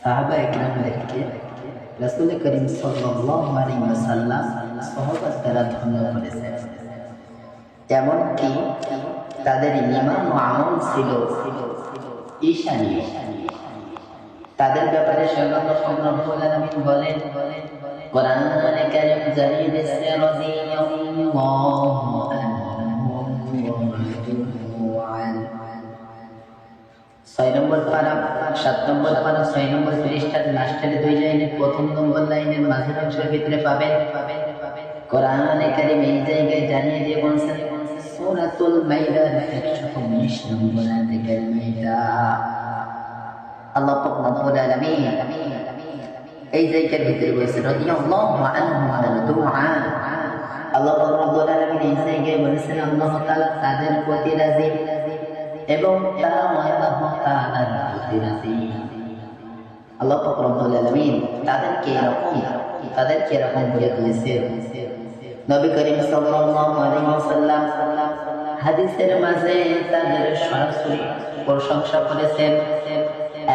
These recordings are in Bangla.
সাহাবায়ে কিরামদেরকে রাসূল করিম সাল্লাল্লাহু আলাইহি ওয়াসাল্লাম সহবত দ্বারা ধন্য করেছেন। এমনকি তাদের ঈমান ও আমল ছিল ঈশানী। তাদের ব্যাপারে স্বয়ং রব্বুল আলামিন বলেন কোরআনে কারীম জানিয়ে দিয়েছে রাদিয়াল্লাহু আনহুম ওয়া রাদু আন। 6 নম্বর পারা 7 নম্বর পারা 6 নম্বর পৃষ্ঠার লাস্টের 2 লাইনের প্রথম নম্বর লাইনের মাঝের অংশের ভিতরে পাবেন কোরআনে কারীম এই জায়গায় জানিয়ে দিয়ে বলছেন সূরাতুল মাইদার 119 নম্বর আয়াতে কারিমা আল্লাহ পাক রব্বুল আলামিন এই জায়গার ভিতরে বলেছেন রাদিয়াল্লাহু আনহু ওয়া রাদু আন। আল্লাহ পাক রব্বুল আলামিন এই জায়গায় বলেছেন আল্লাহ তাআলা তাদের প্রতি রাজি এবং তারা আল্লাহ তাআলার প্রতি রাজি। আল্লাহ পাক রব্বুল আলামিন তাদেরকে এরকম বলে দিয়েছেন। নবী করিম সাল্লাল্লাহু আলাইহি ওয়াসাল্লাম হাদিসের মাঝে তাদের সরাসরি প্রশংসা করেছেন,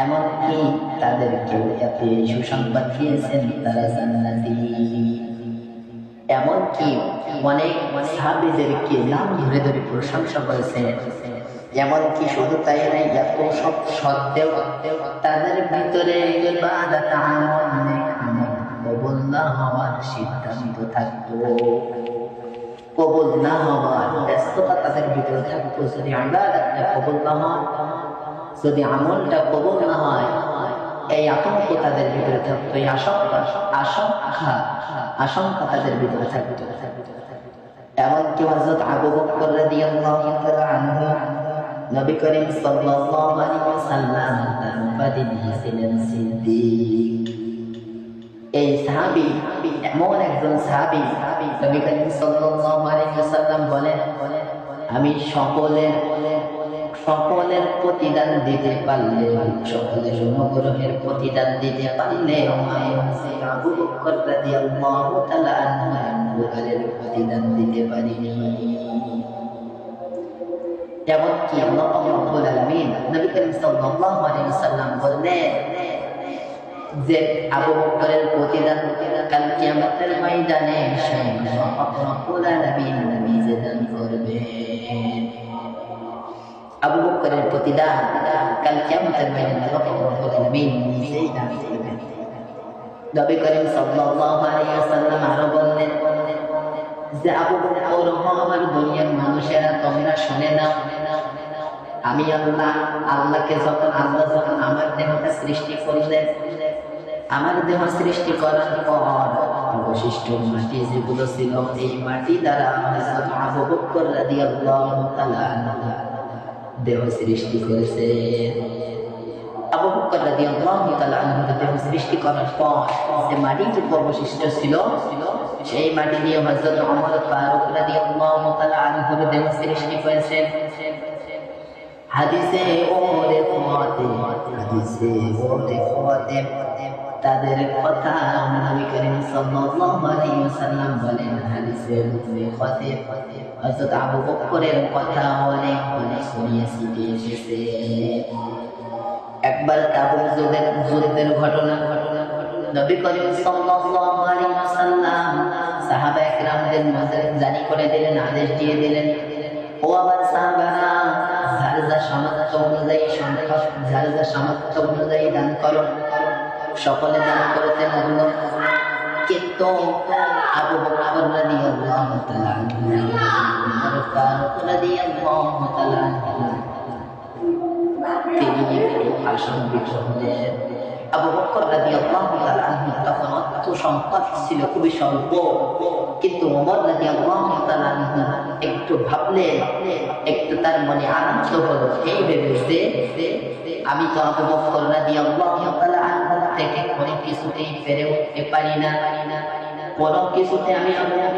এমনকি তাদেরকে এত সুসংবাদ দিয়েছেন তারা জান্নাতি। এমনকি অনেক সাহাবীদেরকে নাম ধরে ধরে প্রশংসা করেছেন। এমনকি শুধু তাই নয়, এত সব সত্ত্বেও তাদের ভিতরে ইবাদত আমল কবুল না হওয়ার সিদ্ধান্ত থাকতো, কবুল না হওয়ার ব্যস্ততা তাদের ভিতরে থাকতো। যদি ইবাদতটা কবুল না হয়, যদি আমলটা কবুল না হয়, এই আতঙ্ক তাদের ভিতরে থাকতো, এই আশঙ্কা তাদের ভিতরে থাকতো। এমনকি হযরত আবু বকর রাদিয়াল্লাহু তাআলা আনহু নবী করিম সাল্লাল্লাহু আলাইহি ওয়াসাল্লাম তার উপাধি দিয়েছিলেন সিদ্দিক। এই সাহাবী এমন একজন সাহাবী, নবী করিম সাল্লাল্লাহু আলাইহি ওয়াসাল্লাম বলেন আমি সকলের প্রতিদান দিতে পারলে, সকলের অনুগ্রহের প্রতিদান দিতে পারলে আবু বকর রাদিয়াল্লাহু তাআলা আনহুর প্রতিদান দিতে পারিনি। এমনকি আল্লাহ রাব্বুল আলামিন নবী করিম সাল্লাল্লাহু আলাইহি ওয়াসাল্লাম বললেন যে আবু বকরের প্রতিদান কাল কিয়ামতের ময়দানে স্বয়ং রব্বুল আলামিন নিজে দান করবেন। আবু বকরের প্রতিদান কাল কিয়ামতের ময়দানে রব্বুল আলামিন নিজেই দান করবেন। নবী করিম সাল্লাল্লাহু আলাইহি ওয়াসাল্লাম আরো বললেন যে আবু বকর আমার দুনিয়ার মানুষেরা তোমরা শুনে নাও, আমি আল্লাহকে যখন আমার দেহটা সৃষ্টি করলেন, আমার দেহ সৃষ্টি করার পর অবশিষ্ট মাটি যেগুলো ছিল, এই মাটি দ্বারা আবু বকর রাদিয়াল্লাহু তাআলা আনহু দেহ সৃষ্টি করেছে। আবু বকর রাদিয়াল্লাহু তাআলা আনহু দেহ সৃষ্টি করার পর যে মাটিটুকু অবশিষ্ট ছিল, সেই মাটি দিয়ে হযরত ওমর ফারুক রাদিয়াল্লাহু তাআলা আনহুর দেহ সৃষ্টি করেছেন। হাদিসে ওমরে ফাতে তাদের কথা নবী করিম সাল্লাল্লাহু আলাইহি ওয়াসাল্লাম বলেন হাদিসে ফাতে হযরত আবু বকরের কথা অনেক শুনিয়ে ছিটিয়ে এসেছে। একবার তাবুক যুদ্ধের ঘটনা নবী করিম সাল্লাল্লাহু আলাইহি ওয়াসাল্লাম সাহাবায়ে কিরামদের মাঝে জারি করে দিলেন, আদেশ দিয়ে দিলেন, ও আমার সাহাবারা যার যা সামর্থ্য অনুযায়ী দান করো। সকলে দান করতে লাগলো, কিন্তু আবু বকর রাদিয়াল্লাহু তাআলা আনহু ফারুক রাদিয়াল্লাহু তাআলা আনহু তিনি একটু আশঙ্কিত হলেন। আবু বকর রাদিয়াল্লাহু তাআলা আনহু তখন অর্থ সম্পদ ছিল খুবই স্বল্প, কিন্তু ওমর রাদিয়াল্লাহু তাআলা আনহু একটু ভাবলেন, একটু তার মনে আনন্দ হলো, এই ভেবে যে আমি তো আবু বকর রাদিয়াল্লাহু তাআলা আনহু থেকে অনেক কিছুতেই পেরে উঠতে পারি না, কোনো কিছুতে আমি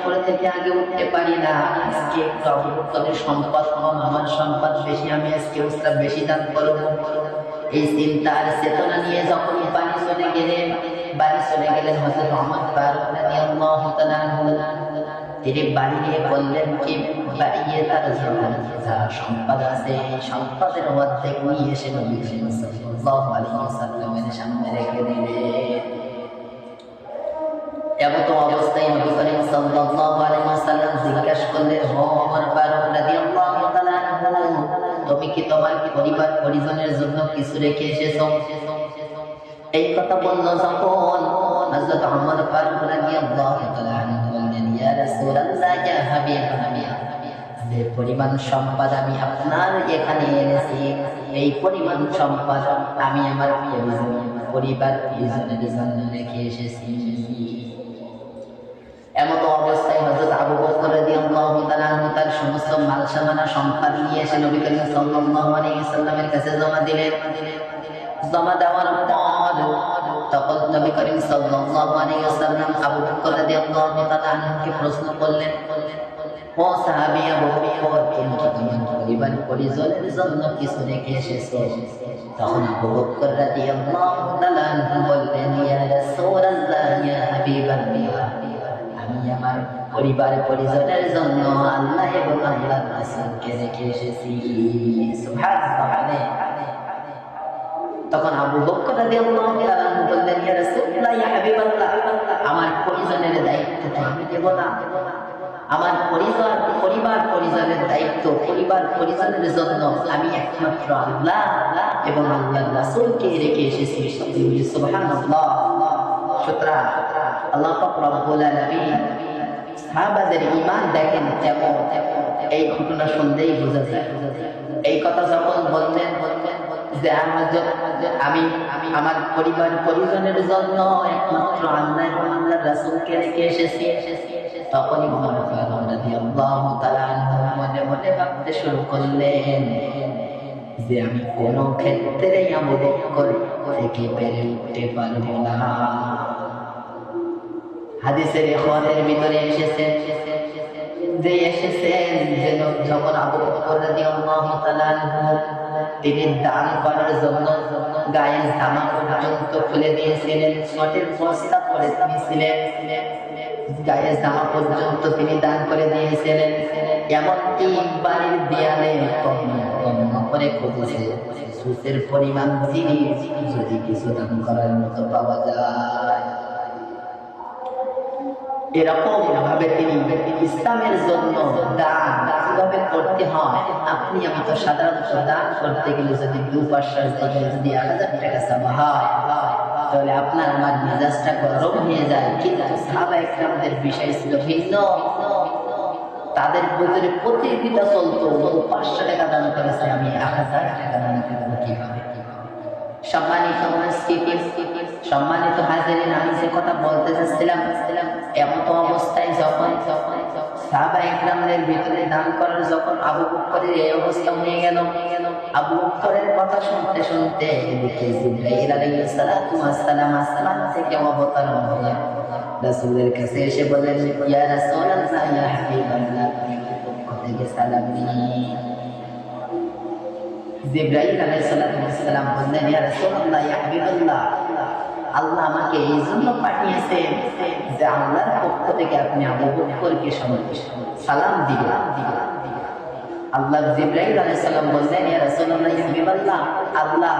করে থেকে আগে উঠতে পারি না। আজকে একটু আবু বকরের সম্পদ কম, আমার সম্পদ বেশি, আমি আজকে উসরা বেশি দান করবো। এই চিন্তার চেতনা নিয়ে যখন বাড়ি চলে গেলেন হযরত ওমর ফারুক রাদিয়াল্লাহু তাআলা আনহু, তিনি বাড়ি নিয়ে বললেন কি, বাড়ি গিয়ে তার যা সম্পদ আছে এই সম্পদের অর্ধেক নিয়ে এসে নবী সাল্লাল্লাহু আলাইহি ওয়াসাল্লামের সামনে রেখে পরিবার পরিজনের জন্য কিছু রেখে এসেছো। এই কথা বলল যখন হযরত ওমর ফারুক রাদিয়াল্লাহু তাআলা আনহু বললেন, ইয়া রাসূলুল্লাহ, ইয়া হাবিবাল্লাহ, যে পরিমাণ সম্পদ আমি আপনার এখানে এনেছি, এই পরিমাণ সম্পদ আমি আমার পরিবার পরিজনের জন্য রেখে এসেছি। এমত অবস্থায় হযরত আবু বকর রাদিয়াল্লাহু তাআলা আনহু তার সমস্ত মাল সামানা সম্পদ নিয়ে এসে নবী করিম সাল্লাল্লাহু আলাইহি ওয়াসাল্লামের কাছে জমা দিলেন। জমা দেওয়ার পর তখন নবী করিম সাল্লাল্লাহু আলাইহি ওয়াসাল্লাম আবু বকর রাদিয়াল্লাহু তাআলা আনহুকে প্রশ্ন করলেন, ও সাহাবী আবু বকর, তুমি কি তোমার পরিবার পরিজনের জন্য কিছু রেখে এসেছো? তখন আবু বকর রাদিয়াল্লাহু তাআলা আনহু বললেন, ইয়া রাসূলুল্লাহ, ইয়া হাবিবাল্লাহ, আমি আমার পরিবার পরিজনের জন্য আল্লাহ এবং আল্লাহর রাসূলকে রেখে এসেছি। সুবহানাল্লাহ। তখন আবু বকর রাদিয়াল্লাহু তাআলা আনহু বললেন, ইয়া রাসূলুল্লাহ, ইয়া হাবিবাল্লাহ, আমার পরিজনের দায়িত্ব তো আমি দেব না। আমার পরিবার পরিজনের দায়িত্ব, পরিবার পরিজনের জন্য আমি একমাত্র আল্লাহ এবং আল্লাহর রাসূলকে রেখে এসেছি। সুবহানাল্লাহ। সুতরাং আল্লাহ পাক রব্বুল আলামিন সাহাবাদের ঈমান দেখেন কেমন, এই ঘটনা শুনলেই বোঝা যায়। এই কথা যখন বললেন যে আমি আমার পরিবার পরিজনের জন্য একমাত্র আল্লাহ এবং আল্লাহর রাসূলকে রেখে এসেছি, তখনই ওমর ফারুক রাদিয়াল্লাহু তাআলা আনহু মনে মনে ভাবতে শুরু করলেন যে আমি কোন ক্ষেত্রেই আবু বকর থেকে বেড়ে উঠতে পারবো না। হাদিসের ইখওয়ানের ভিতরে এসেছেন যে যখন আবু বকর রাদিয়াল্লাহু তাআলা আনহু তিনি দান করার জন্য গায়ের জামা পর্যন্ত খুলে দিয়েছিলেন, ছোটের বস্তা পরে তিনি ছিলেন, গায়ের জামা পর্যন্ত তিনি দান করে দিয়েছিলেন। এমনকি বাড়ির দেয়ালে করে খুঁজেছে সুসের পরিমাণ জিনিস যদি কিছু দান করার মতো পাওয়া যায়। এরকম ভাবে তিনি ইসলামের জন্য দান কিভাবে করতে হয়, আপনি আমি তো সাধারণত দান করতে গেলে যদি 2-5 জায়গায় যদি 1000 টাকা চাওয়া হয় তাহলে আপনার আমার মেজাজটা গরম হয়ে যায়। কিন্তু সাহাবায়ে কেরামদের বিষয় ছিল ভিন্ন। তাদের ভিতরে প্রতিযোগিতা চলতো, 500 টাকা দান করেছে, আমি 1000 টাকা দান করবো কিভাবে। সম্মানিত হাজিরিন, আমি যে কথা বলতে চাচ্ছিলাম, এমত অবস্থায় যখন সাহাবায়ে কেরামদের ভিতরে দান করার যখন আবু বকরের এই অবস্থা হয়ে গেল, আবু বকরের কথা শুনতে শুনতে এদিকে জিবরাইল আলাইহিস সালাতু ওয়াস সালাম আসমান থেকে অবতরণ হয়ে রাসূলের কাছে এসে বললেন, ইয়া রাসূলুল্লাহ, ইয়া হাবিবাল্লাহ, পক্ষ থেকে সালাম নিন। জিবরাইল আলাইহিস সালাতু ওয়াস সালাম বললেন, ইয়া রাসূলুল্লাহ, ইয়া হাবিবাল্লাহ, আল্লাহ আমাকে এই জন্য পাঠিয়েছেন যে আল্লাহর পক্ষ থেকে আপনি আবু বকরকে সালাম দিবেন। আল্লাহ জিবরাইল আলাইহিস সালাম বললেন, ইয়া রাসূলুল্লাহ, ইয়া হাবিবাল্লাহ, আল্লাহ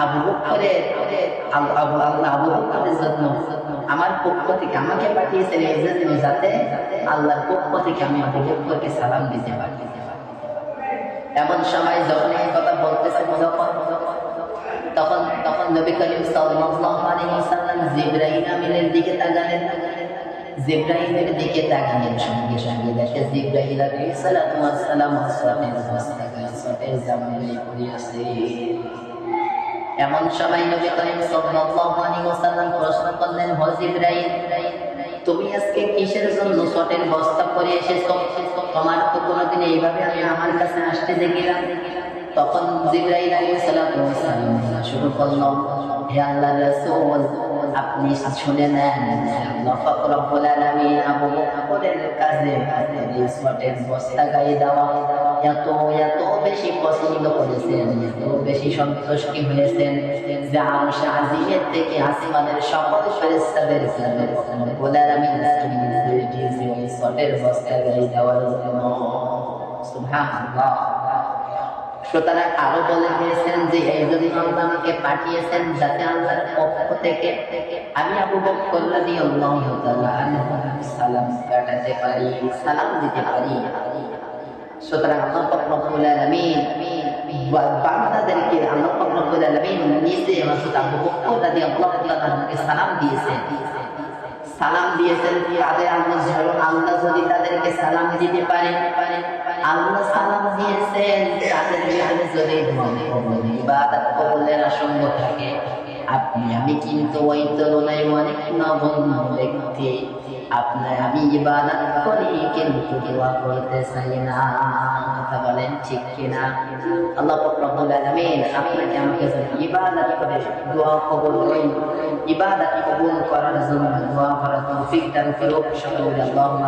আবু বকরের জন্য আমার পক্ষ থেকে আমাকে পাঠিয়েছেন এই জন্য যাতে আল্লাহর পক্ষ থেকে আমি আবু বকরকে সালাম দিতে পারি। এমন সময় যখন এই কথা বলতেছেন তখন নবী করিম সাল্লাল্লাহু আলাইহি ওয়াসাল্লাম জিবরাইল আমিনের দিকে তাকালেন। জিবরাইলের দিকে তাকানোর সঙ্গে সঙ্গে দেখে জিবরাইল আলাইহিস সালাতু ওয়াস সালাম সতের জামায় পড়ে আছে। এমন সময় নবী করিম সাল্লাল্লাহু আলাইহি ওয়াসাল্লাম প্রশ্ন করলেন, হে জিবরাইল, তুমি আজকে কিসের জন্য সটের বস্তা পরে এসেছো? তোমার তো কোনোদিন এইভাবে আমি আমার কাছে আসতে দেখিলাম। তখন জিবরাইল আলাইহিস সালাতু ওয়াস সালাম শুরু করল, হে আল্লাহর রাসূল, আপনি শুনে নেন, আল্লাহ পাক রব্বুল আলামিন আবু বকরের কাছে এই সটের বস্তা গায়ে দেওয়া এত বেশি পছন্দ করেছেন, এত বেশি সন্তুষ্টি হয়েছেন যে আরশ আজিমের থেকে আসমানের সকল ফেরেশতাদের কাছে রব্বুল আলামিন নির্দেশ দিয়েছে ওই সটের বস্তা গায়ে দেওয়ার জন্য। সুবহানাল্লাহ। সুতরাং আরো বলে দিয়েছেন যে এই জন্য আল্লাহ আমাকে পাঠিয়েছেন যাতে আল্লাহর পক্ষ থেকে আমি আবু বকর রাদিয়াল্লাহু তাআলা আনহু সালাম কাটাতে পারি, সালাম দিতে পারি। সুতরাং আল্লাহ পাক রব্বুল আলামিন বান্দাদেরকে আল্লাহ পাক রব্বুল আলামিন নিজে হযরত আবু বকর রাদিয়াল্লাহু তাআলা আনহুকে সালাম দিয়েছেন তাদের আল্লাহ যদি তাদেরকে সালাম দিতে পারে আল্লাহ সালাম দিয়েছেন তাদের ভিতরে যদি ইবাদত কবুলের আশঙ্কা থাকে আপনি আমি কিন্তু ওই তুলনায় অনেক নগণ্য ব্যক্তি আপনার আমি ইবাদত করি কিন্তু দোয়া করতে চাই না কথা বলেন ঠিক কিনা আল্লাহ পাক রব্বুল আলামিন আপনাকে আমাকে ইবাদত করে দোয়া কবুল করেন ইবাদত কবুল করার জন্য দোয়া করার তৌফিক দান করুন সকলে আল্লাহুম্মা